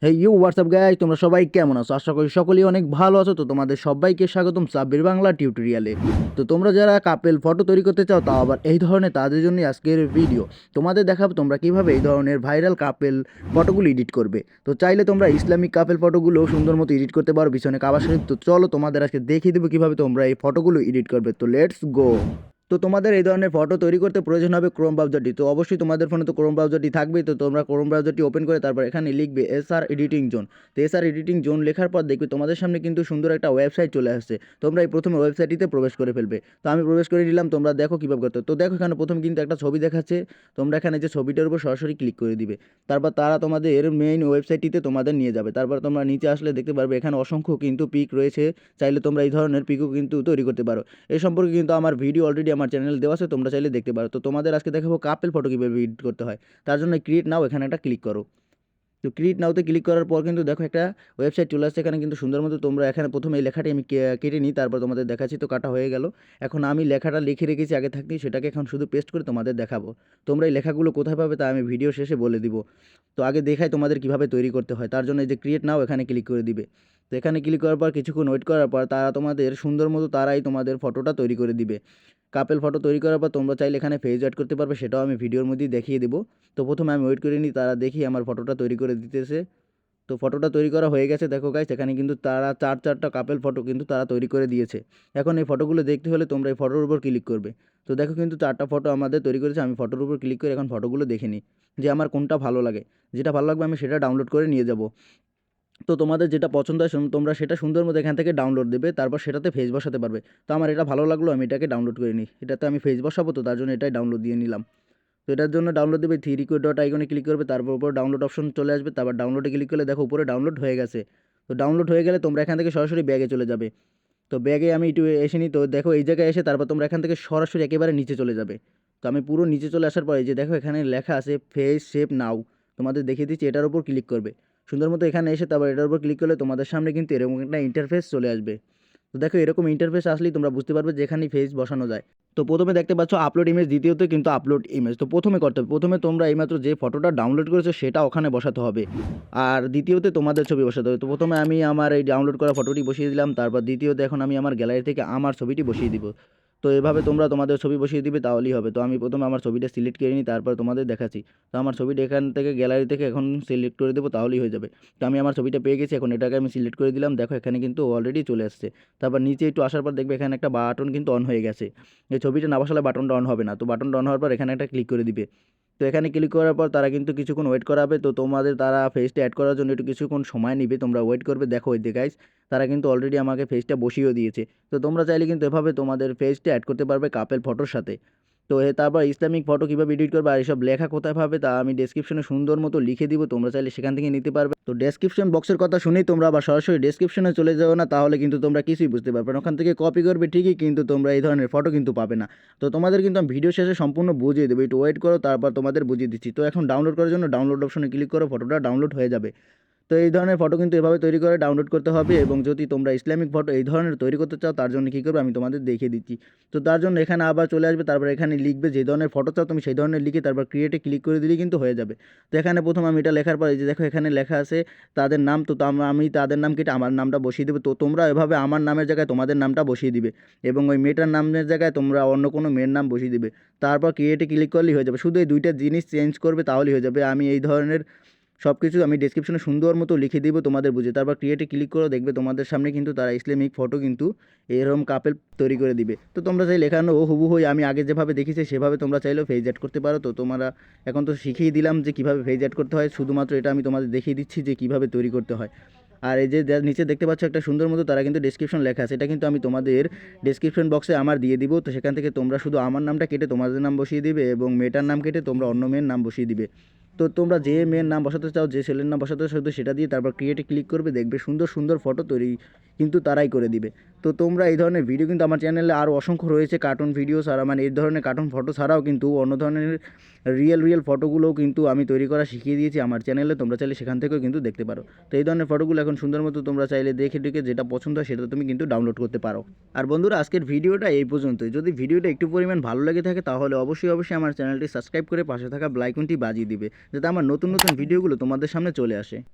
WhatsApp guys, তোমরা সবাই কেমন আছো? আশা করি সকলেই অনেক ভালো আছো। তো তোমাদের সবাইকে স্বাগতম সাব্বির বাংলা টিউটোরিয়ালে। তো তোমরা যারা কাপেল ফটো তৈরি করতে চাও, তাও আবার এই ধরনের, তাদের জন্য আজকের ভিডিও। তোমাদের দেখাবো তোমরা কিভাবে এই ধরনের ভাইরাল কাপেল ফটোগুলো এডিট করবে। তো চাইলে তোমরা ইসলামিক কাপেল ফটোগুলো সুন্দর মতো এডিট করতে পারো, পিছনে কাবা শরীফ। তো চলো তোমাদের আজকে দেখিয়ে দেবো কিভাবে তোমরা এই ফটোগুলো এডিট করবে। তো লেটস গো। তো তোমাদের এই ধরনের ফটো তৈরি করতে প্রয়োজন হবে ক্রোম ব্রাউজারটি। তো অবশ্যই তোমাদের ফোনে তো ক্রোম ব্রাউজারটি থাকবেই। তো তোমরা ক্রোম ব্রাউজারটি ওপেন করে তারপর এখানে লিখবে এসআর এডিটিং জোন। তো এসআর এডিটিং জোন লেখার পর দেখবে তোমাদের সামনে কিন্তু সুন্দর একটা ওয়েবসাইট চলে আসছে। তোমরা এই প্রথমে ওয়েবসাইটটিতে প্রবেশ করে ফেলবে। তো আমি প্রবেশ করে নিলাম, তোমরা দেখো কীভাবে করতে। তো দেখো এখানে প্রথম কিন্তু একটা ছবি দেখাচ্ছে। তোমরা এখানে যে ছবিটার উপর সরাসরি ক্লিক করে দিবে। তারপর তারা তোমাদের মেইন ওয়েবসাইটটিতে তোমাদের নিয়ে যাবে। তারপর তোমরা নিচে আসলে দেখতে পারবে এখানে অসংখ্য কিন্তু পিক রয়েছে। চাইলে তোমরা এই ধরনের পিকও কিন্তু তৈরি করতে পারো। এই সম্পর্কে কিন্তু আমার ভিডিও অলরেডি আমার চ্যানেলে দেওয়া আছে, তোমরা চাইলে দেখতে পারো। তো তোমাদের আজকে দেখাবো কাপেল ফটো কীভাবে এডিট করতে হয়। তার জন্য ক্রিয়েট নাও এখানে একটা ক্লিক করো। তো ক্রিয়েট নাওতে ক্লিক করার পর কিন্তু দেখো একটা ওয়েবসাইট চলে আসছে। এখানে কিন্তু সুন্দর মতো তোমরা এখানে প্রথমে এই লেখাটি আমি কেটে নিই, তারপর তোমাদের দেখাচ্ছি। তো কাটা হয়ে গেল। এখন আমি লেখাটা লিখে রেখেছি আগে থাকতেই, সেটাকে এখন শুধু পেস্ট করে তোমাদের দেখাবো। তোমরা এই লেখাগুলো কোথায় পাবে তা আমি ভিডিও শেষে বলে দিব। তো আগে দেখাই তোমাদের কিভাবে তৈরি করতে হয়। তার জন্য এই যে ক্রিয়েট নাও এখানে ক্লিক করে দিবে। তো এখানে ক্লিক করার পর কিছুক্ষণ ওয়েট করার পর তারা তোমাদের সুন্দর মতো তারাই তোমাদের ফটোটা তৈরি করে দিবে। কাপেল ফটো তৈরি করার পর তোমরা চাইলে এখানে ফেজ অ্যাড করতে পারবে, সেটাও আমি ভিডিওর মধ্যেই দেখিয়ে দেবো। তো প্রথমে আমি ওয়েট করে নিই, তারা দেখি আমার ফটোটা তৈরি করে দিতেছে। তো ফটোটা তৈরি করা হয়ে গেছে। দেখো গাইস, এখানে কিন্তু তারা চারটা কাপেল ফটো কিন্তু তারা তৈরি করে দিয়েছে। এখন এই ফটোগুলো দেখতে হলে তোমরা এই ফটোর উপর ক্লিক করবে। তো দেখো কিন্তু চারটা ফটো আমাদের তৈরি করেছে। আমি ফটোর উপর ক্লিক করে এখন ফটোগুলো দেখে নিই যে আমার কোনটা ভালো লাগে। যেটা ভালো লাগবে আমি সেটা ডাউনলোড করে নিয়ে যাব। তো তোমাদের যেটা পছন্দ হয় তোমরা সেটা সুন্দর মতো এখান থেকে ডাউনলোড দেবে, তারপর সেটাতে ফেজ বসাতে পারবে। তো আমার এটা ভালো লাগলো, আমি এটাকে ডাউনলোড করে নিই। এটাতে আমি ফেজ বসাবো, তো তার জন্য এটাই ডাউনলোড দিয়ে নিলাম। তো এটার জন্য ডাউনলোড দেবে, থ্রি ডট আইকনে ক্লিক করবে, তারপর উপর ডাউনলোড অপশন চলে আসবে। তারপর ডাউনলোডে ক্লিক করলে দেখো উপরে ডাউনলোড হয়ে গেছে। তো ডাউনলোড হয়ে গেলে তোমরা এখান থেকে সরাসরি ব্যাগে চলে যাবে। তো ব্যাগে আমি একটু এসে নিই। তো দেখো এই জায়গায় এসে তারপর তোমরা এখান থেকে সরাসরি একেবারে নিচে চলে যাবে। তো আমি পুরো নিচে চলে আসার পরে যে দেখো এখানে লেখা আছে ফেস শেপ নাও, তোমাদের দেখিয়ে দিচ্ছি। এটার উপর ক্লিক করবে সুন্দর মতো। এখানে এসে তারপর এটার উপর ক্লিক করলে তোমাদের সামনে কিন্তু এরকম একটা ইন্টারফেস চলে আসবে। তো দেখো এরকম ইন্টারফেস আসলেই তোমরা বুঝতে পারবে যে এখানে ফেস বসানো যায়। তো প্রথমে দেখতে পাচ্ছ আপলোড ইমেজ, দ্বিতীয়ত কিন্তু আপলোড ইমেজ। তো প্রথমে করতে হবে, প্রথমে তোমরা এইমাত্র যে ফটোটা ডাউনলোড করেছো সেটা ওখানে বসাতে হবে, আর দ্বিতীয়তে তোমাদের ছবি বসাতে হবে। তো প্রথমে আমি আমার এই ডাউনলোড করা ফটোটি বসিয়ে দিলাম, তারপর দ্বিতীয়তে এখন আমি আমার গ্যালারি থেকে আমার ছবিটি বসিয়ে দিব। তো এভাবে তোমরা তোমাদের ছবি বসিয়ে দিবে, তাহলেই হবে। তো আমি প্রথমে আমার ছবিটা সিলেক্ট করে নিই, তারপর তোমাদের দেখাচ্ছি। তো আমার ছবিটা এখান থেকে গ্যালারি থেকে এখন সিলেক্ট করে দেবো, তাহলেই হয়ে যাবে। তো আমি আমার ছবিটা পেয়ে গেছি, এখন এটাকে আমি সিলেক্ট করে দিলাম। দেখো এখানে কিন্তু অলরেডি চলে আসছে। তারপর নিচে একটু আসার পর দেখবে এখানে একটা বাটন কিন্তু অন হয়ে গেছে। এই ছবিটা না বসালে বাটনটা অন হবে না। তো বাটনটা অন হওয়ার পর এখানে একটা ক্লিক করে দিবে। তো এখানে ক্লিক করার পর তারা কিন্তু কিছুক্ষণ ওয়েট করাবে। তো তোমাদের তারা ফেসটা অ্যাড করার জন্য একটু কিছুক্ষণ সময় নিবে, তোমরা ওয়েট করবে। দেখো ওই যে গাইস, তারা কিন্তু অলরেডি আমাকে ফেসটা বসিয়েও দিয়েছে। তো তোমরা চাইলে কিন্তু এভাবে তোমাদের ফেসটা অ্যাড করতে পারবে কাপেল ফটোর সাথে। তো তারপর ইসলামিক ফটো কীভাবে এডিট করবে আর এসব লেখা কোথায় পাবে তা আমি ডেসক্রিপশনে সুন্দর মতো লিখে দিব, তোমরা চাইলে সেখান থেকে নিতে পারবে। তো ডেসক্রিপশন বক্সের কথা শুনেই তোমরা আবার সরাসরি ডেসক্রিপশনে চলে যাও না, তাহলে কিন্তু তোমরা কিছুই বুঝতে পারবে না। ওখান থেকে কপি করবে ঠিকই, কিন্তু তোমরা এই ধরনের ফটো কিন্তু পাবে না। তো তোমাদের কিন্তু আমি ভিডিও শেষে সম্পূর্ণ বুঝিয়ে দেবো, একটু ওয়েট করো, তারপর তোমাদের বুঝিয়ে দিচ্ছি। তো এখন ডাউনলোড করার জন্য ডাউনলোড অপশনে ক্লিক করো, ফটোটা ডাউনলোড হয়ে যাবে। তো এই ধরনের ফটো কিন্তু এভাবে তৈরি করে ডাউনলোড করতে হবে। এবং যদি তোমরা ইসলামিক ফটো এই ধরনের তৈরি করতে চাও, তার জন্য কী করবে আমি তোমাদের দেখিয়ে দিচ্ছি। তো তার জন্য এখানে আবার চলে আসবে, তারপর এখানে লিখবে যে ধরনের ফটো চাও তুমি সেই ধরনের লিখে তারপর ক্রিয়েটে ক্লিক করে দিলেই কিন্তু হয়ে যাবে। তো এখানে প্রথম আমি এটা লেখার পর এই যে দেখো এখানে লেখা আছে তাদের নাম। তো আমি তাদের নাম কেটে আমার নামটা বসিয়ে দেবো। তো তোমরা এভাবে আমার নামের জায়গায় তোমাদের নামটা বসিয়ে দিবে, এবং ওই মেয়েটার নামের জায়গায় তোমরা অন্য কোনো মেয়ের নাম বসিয়ে দিবে। তারপর ক্রিয়েটে ক্লিক করলেই হয়ে যাবে। শুধু এই দুইটা জিনিস চেঞ্জ করবে, তাহলেই হয়ে যাবে। আমি এই ধরনের সব কিছু আমি ডেসক্রিপশনে সুন্দর মতো লিখে দিব তোমাদের বুঝে। তারপর ক্রিয়েটে ক্লিক করো, দেখবে তোমাদের সামনে কিন্তু তারা ইসলামিক ফটো কিন্তু এরকম কাপেল তৈরি করে দিবে। তো তোমরা চাইলে এখানে হুবহু আমি আগে যেভাবে দেখেছি সেভাবে তোমরা চাইলেও ফেজ অ্যাড করতে পারো। তো তোমরা এখন তো শিখিয়ে দিলাম যে কীভাবে ফেজ অ্যাড করতে হয়, শুধুমাত্র এটা আমি তোমাদের দেখিয়ে দিচ্ছি যে কীভাবে তৈরি করতে হয়। আর এই যে নিচে দেখতে পাচ্ছ একটা সুন্দর মতো তারা কিন্তু ডেসক্রিপশন লেখা আছে, এটা কিন্তু আমি তোমাদের ডেসক্রিপশন বক্সে আমার দিয়ে দিব। তো সেখান থেকে তোমরা শুধু আমার নামটা কেটে তোমাদের নাম বসিয়ে দিবে, এবং মেয়েটার নাম কেটে তোমরা অন্য মেয়ের নাম বসিয়ে দিবে। তো তোমরা যে মেয়ের নাম বসাতে চাও, যে ছেলের নাম বসাতে চাও, শুধু সেটা দিয়ে তারপর ক্রিয়েটে ক্লিক করবে, দেখবে সুন্দর সুন্দর ফটো তৈরি কিন্তু তারাই করে দিবে। তো তোমরা এই ধরনের ভিডিও কিন্তু আমার চ্যানেলে আরও অসংখ্য রয়েছে, কার্টুন ভিডিও ছাড়া, মানে এই ধরনের কার্টুন ফটো ছাড়াও কিন্তু অন্য ধরনের রিয়েল ফটোগুলোও কিন্তু আমি তৈরি করা শিখিয়ে দিয়েছি আমার চ্যানেলে, তোমরা চাইলে সেখান থেকেও কিন্তু দেখতে পারো। তো এই ধরনের ফটোগুলো এখন সুন্দর মতো তোমরা চাইলে দেখে যেটা পছন্দ হয় সেটা তুমি কিন্তু ডাউনলোড করতে পারো। আর বন্ধুরা, আজকের ভিডিওটা এই পর্যন্তই। যদি ভিডিওটা একটু পরিমাণ ভালো লেগে থাকে তাহলে অবশ্যই আমার চ্যানেলটি সাবস্ক্রাইব করে পাশে থাকা বেল আইকনটি বাজিয়ে দিবে, যাতে আমার নতুন নতুন ভিডিওগুলো তোমাদের সামনে চলে আসে।